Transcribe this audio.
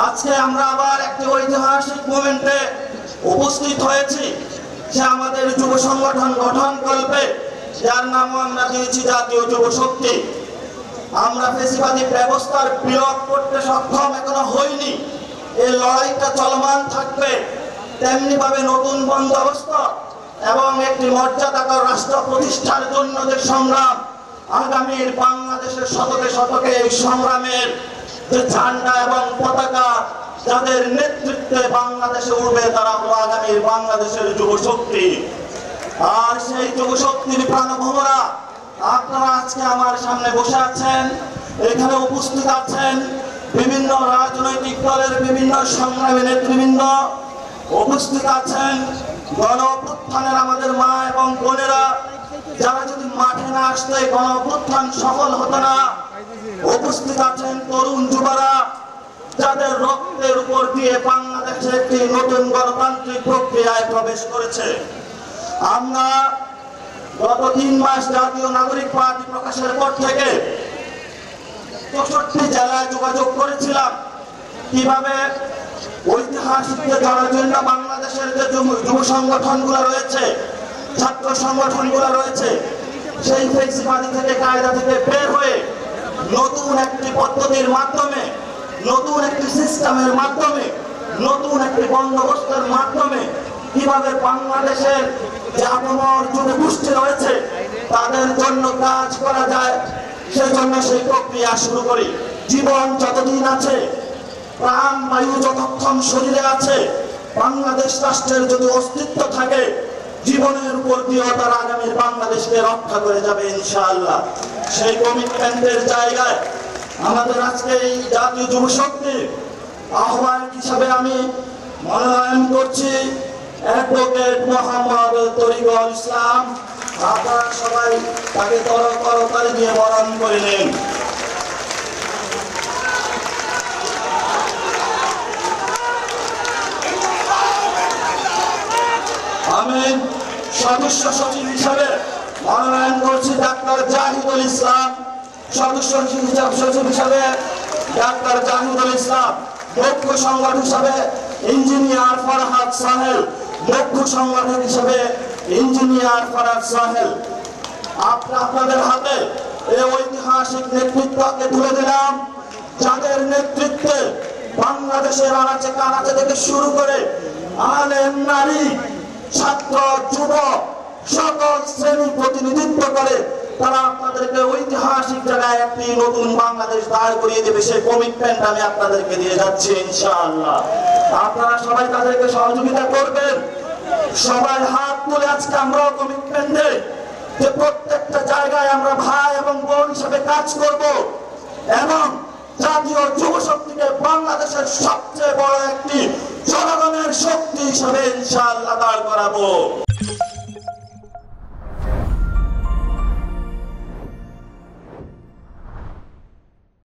আজকে আমরা আবার একটি ঐতিহাসিক মোমেন্টে উপস্থিত হয়েছি। সে আমাদের যুব সংগঠন গঠনকল্পে, যার নাম আমরা দিয়েছি জাতীয় যুব শক্তি। আমরা ফ্যাসিবাদী ব্যবস্থার বিলোপ করতে সক্ষম এখনো হইনি। এই লড়াইটা চলমান থাকবে। তেমনি ভাবে নতুন বন্দোবস্ত এবং একটি মর্যাদাকর রাষ্ট্র প্রতিষ্ঠার জন্য যে সংগ্রাম, আগামীর বাংলাদেশের শতকে শতকে এই সংগ্রামের যে ঝান্ডা এবং পতাকা যাদের নেতৃত্বে বাংলাদেশে উঠবে, তারা হলো আগামীর বাংলাদেশের যুব শক্তি। আর সেই যুব শক্তির প্রাণভোমরা আপনারা আজকে আমার সামনে বসে আছেন, এখানে উপস্থিত আছেন বিভিন্ন রাজনৈতিক দলের বিভিন্ন সংগ্রামী নেতৃবৃন্দ, উপস্থিত আছেন গণ অভ্যুত্থানের আমাদের মা এবং বোনেরা, যারা যদি মাঠে না আসতে গণ অভ্যুত্থান সফল হতো না। উপস্থিত আছেন তরুণ যুবরা, যাদের রক্তের উপর দিয়ে বাংলাদেশে একটি নতুন গণতান্ত্রিক প্রক্রিয়ায় প্রবেশ করেছে। আমরা গত 3 মাস জাতীয় নাগরিক পার্টি প্রকাশের পর থেকে 64 জেলায় যোগাযোগ করেছিলাম কিভাবে ঐতিহাসিকদের ধরার জন্য বাংলাদেশের যে যুব সংগঠনগুলো রয়েছে, ছাত্র সংগঠনগুলো রয়েছে, সেই ফ্যাসিবাদী থেকে কায়দা থেকে বের হয়ে নতুন একটি পদ্ধতির মাধ্যমে, নতুন একটি সিস্টেমের মাধ্যমে, নতুন একটি বন্দোবস্তের মাধ্যমে কিভাবে বাংলাদেশের যে আপমর যুব গোষ্ঠী রয়েছে তাদের জন্য কাজ করা যায়, সেজন্য সেই প্রক্রিয়া শুরু করি। জীবন যতদিন আছে, প্রাণ বায়ু যতক্ষণ শরীরে আছে, বাংলাদেশ রাষ্ট্রের যদি অস্তিত্ব থাকে, জীবনের উপর দিয়ে তারা আগামীর বাংলাদেশকে রক্ষা করে যাবে ইনশাআল্লাহ। সেই কমিটমেন্টের জায়গায় আমাদের আজকে এই জাতীয় যুব শক্তির আহ্বায়ক হিসাবে আমি মনোনয়ন করছি অ্যাডভোকেট মোহাম্মদ তরিকুল ইসলাম। আপনারা সবাই তাকে করতালি দিয়ে বরণ করে নেন। আমি সদস্য সচিব হিসাবে মনোনয়ন করছি ডাক্তার জাহিদুল ইসলাম, সদস্য সচিব হিসাবে ডাক্তার জাহিদুল ইসলাম, মুখ্য সংগঠক হিসাবে ইঞ্জিনিয়ার ফরহাদ সাহেল, মুখ্য সংগঠক হিসাবে ইঞ্জিনিয়ার ফরহাদ সাহেল। আপনাদের হাতে এই ঐতিহাসিক নেতৃত্বকে তুলে দিলাম, যাদের নেতৃত্বে বাংলাদেশের আনাচে কানাচে থেকে শুরু করে আলেম, নারী, ছাত্র, যুবক সকল শ্রেণী প্রতিনিধিত্ব করে তারা আপনাদেরকে ঐতিহাসিক জায়গায় একটি নতুন বাংলাদেশ দাঁড় করিয়ে দেবে। সেই কমিটমেন্ট আমি আপনাদেরকে দিয়ে যাচ্ছি ইনশাআল্লাহ। আপনারা সবাই তাদেরকে সহযোগিতা করবেন। সবাই হাত তুলে আজকে আমরাও কমিটমেন্ট দেই যে প্রত্যেকটা জায়গায় আমরা ভাই এবং বোন হিসেবে কাজ করব এবং জাতীয় যুব শক্তিকে বাংলাদেশের সবচেয়ে বড় একটি জনগণের শক্তি হিসেবে ইনশাআল্লাহ দাঁড় করাবো।